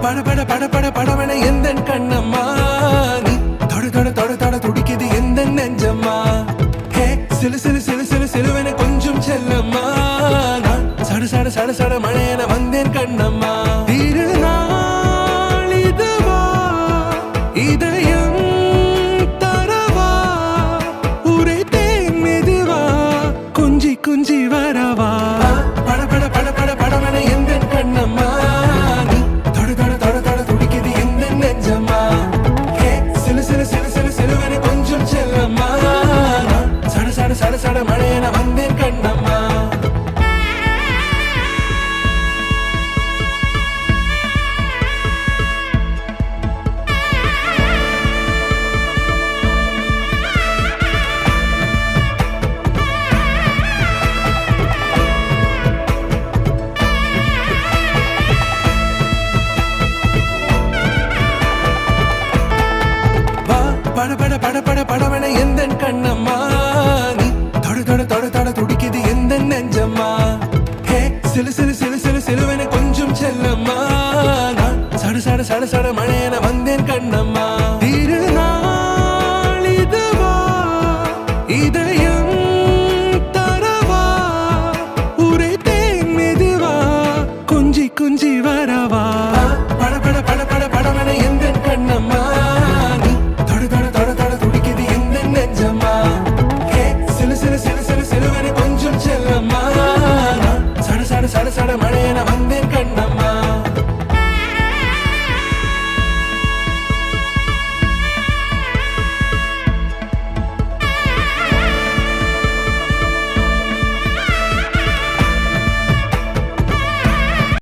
பட பட பட படவன எந்த கண்ணம்மா நீ தொட தொட தொட தொட துடிக்குது எந்த நெஞ்சம்மா ஹே சிலு சிலு சிலு சிலு சிலுவன கொஞ்சம் செல்லம்மா நான் சட சட சட சட மழையன வந்தேன் கண்ணம்மா திருநாள் இதுவா இதயம் தரவா உரைத்தேன் மெதுவா குஞ்சி குஞ்சி வரவா பட பட பட பட படவன எந்த கண்ணம்மா நீ தொட தொட தொட தொட துடிக்குது எந்த நெஞ்சம்மா ஹே சிலு சிலு சிலு சிலு சிலுவன கொஞ்சம் செல்லம்மா நான் சட சட சட சட மழையன வந்தேன் கண்ணம்மா பட பட பட பட படவன எந்த கண்ணம்மா நீ தொட தொட தொட தொட துடிக்குது எந்த நெஞ்சம்மா ஹே சிலு சிலு சிலு சிலு சிலுவன கொஞ்சம் செல்லம்மா நான் சட சட சட சட மழையன வந்தேன் கண்ணம்மா திருநாள் இதுவா இதயம் தரவா உரைத்தேன் மெதுவா குஞ்சி குஞ்சி வரவா